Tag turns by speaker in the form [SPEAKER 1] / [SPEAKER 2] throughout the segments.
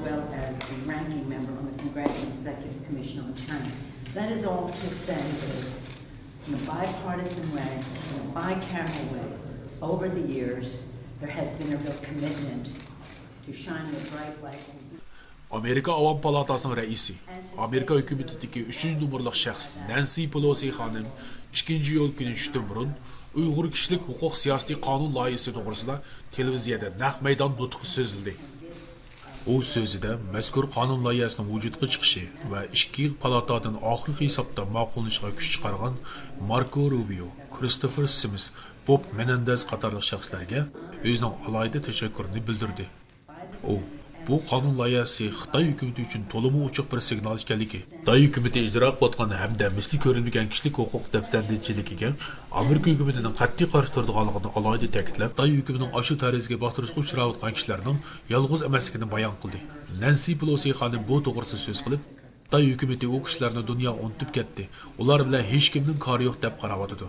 [SPEAKER 1] well as the ranking member on the Congressional Executive Commission on China. That is all to say is, in a bipartisan way, in a bicameral way, over the years, there has been a real commitment to shining a bright light.
[SPEAKER 2] Amerika Avam Palatasının reisi, Amerika hükümetindeki 3. numaralı şahs Nancy Pelosi hanım 2. yol günü düştü burun Uyghur kişilik hukuk siyasi kanun layihasi doğrusunda televiziyada naq meydan nutqi sözildi. O sözüde mezkur kanun layihasının vücudga chiqishi ve ikki palatadan oxirgi hisobda ma'qullanishga kuch chiqargan Marco Rubio, Christopher Smith, Bob Menendez qatorli shaxslarga o'zining alohida tashakkurini bildirdi. O bu qonun loyihasi Xitoy hukumati uchun to'liq ochiq bir signal ekanligi, Xitoy hukumati ijro qilayotgan hamda misli ko'rilmagan kishilik huquq dafsandachiligiga Amerika hukumatining qat'iy qarshi turadiganligini alohida ta'kidlab, Xitoy hukumatining ashu tarzga bostirishga uchrayotgan kishilarning yolg'iz emasligini bayon qildi. Nancy Pelosi xonim bu to'g'risida so'z qilib, Xitoy hukumati u kishilarni dunyo unutib ketdi. Ular bilan hech kimning kori yo'q deb qarayotdi.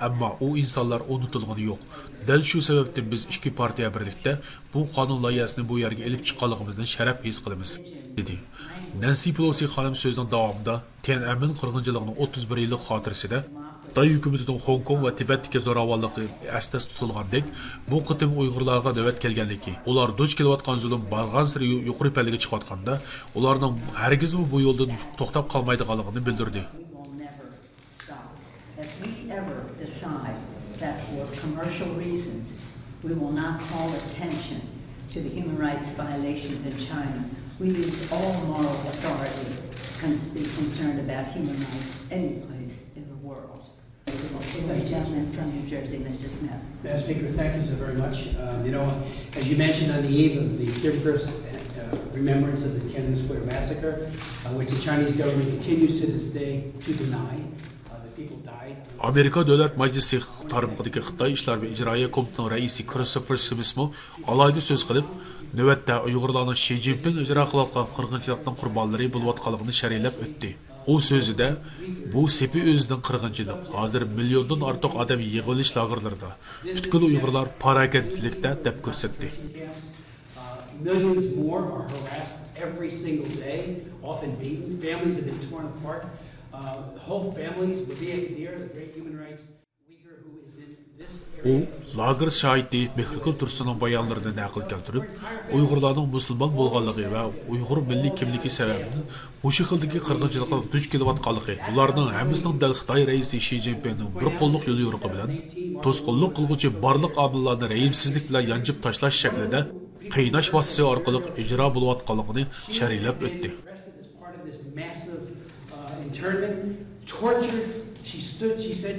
[SPEAKER 2] Ammo u insonlar unutilgani yo'q. Dal shu sababdan biz ikki partiya birlikda bu qonun loyihasini bu yerga elib chiqqanligimizdan sharaf his qilamiz, dedi. Nancy Pelosi xonim so'zining davomida Tiananmen qirg'inchiligining 31 yillik xotirasida Xitoy hukumatining Hong Kong va Tibetdagi zo'ravonligi astas tutilgandek, bu qitim Uyg'urlarga navbat kelganligi, ular duch kelayotgan zulm bargan sari yuqori pallaga chiqayotganda, ularning hargiz bu yo'ldan to'xtab qolmaydiganligini bildirdi.
[SPEAKER 1] That for commercial reasons we will not call attention to the human rights violations in China. We lose all moral authority and be concerned about human rights any place in the world. The gentleman from New Jersey, Mr. Smith.
[SPEAKER 3] Madam Speaker, thank you so very much. As you mentioned, on the eve of the 31st remembrance of the Tiananmen Square massacre, which the Chinese government continues to this day to deny.
[SPEAKER 2] Amerika Davlat Majlisi tarmog'idagi Xitoy ishlar va ijroiya komitetining raisi Christopher Smith alohida so'z qilib, navbatda Uyg'urlarning Xi Jinping ijro qilayotgan qirg'inchilikning qurbonlari bo'layotganligini sharhlab o'tdi. O so'zida bu sepi o'zining qirg'inchilik, hozir milliondan ortiq odam yig'ilish lagerlarida, butkul Uyg'urlar parakentlikda deb ko'rsatdi.
[SPEAKER 3] Millions more are harassed every single day, often beaten. Families have been torn apart. Whole families, Badia Kadir, the great human rights leader who is in this area.
[SPEAKER 2] O, lager şahidi Mexrikul Tursun'un bayanlarını naql keltirib, Uyg'urlarning musulmon bo'lganligi va Uyg'ur milliy kimligi sababini bu xildagi qirg'inchilikqa duch kelayotganligi, ularning hammasining dal Xitoy raisi Xi Jinpingning bir qo'lliq yo'l yo'riqi bilan to'sqinlik qilguvchi barliq omillarni rehimsizlik bilan yanjib tashlash shaklida qiynash vositasi orqali ijro bo'layotganligini sharhlab o'tdi.
[SPEAKER 3] Internment, tortured. She said,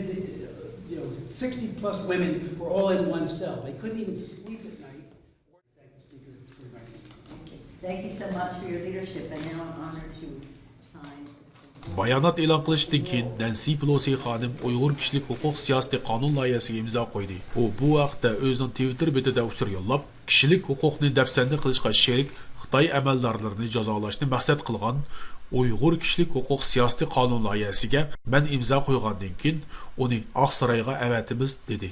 [SPEAKER 3] 60 plus women were all in one cell. They couldn't even sleep at night. Thank you, Speaker, for inviting me.
[SPEAKER 1] Thank you so much for your leadership, and now I'm honored to sign.
[SPEAKER 2] Bayonot e'lon qilishdan keyin Nancy Pelosi xonim Uyg'ur kishilik huquq siyosati qonun loyihasiga imzo qo'ydi. U bu vaqtda o'zining Twitter betida uchur yo'llab, kishilik huquqni dafsanda qilishga sherik Xitoy amaldorlarini jazolashni maqsad qilgan Uyg'ur kishilik huquq siyosati qonun loyihasiga men imzo qo'ygandan keyin uni Oq saroyga avatimiz dedi.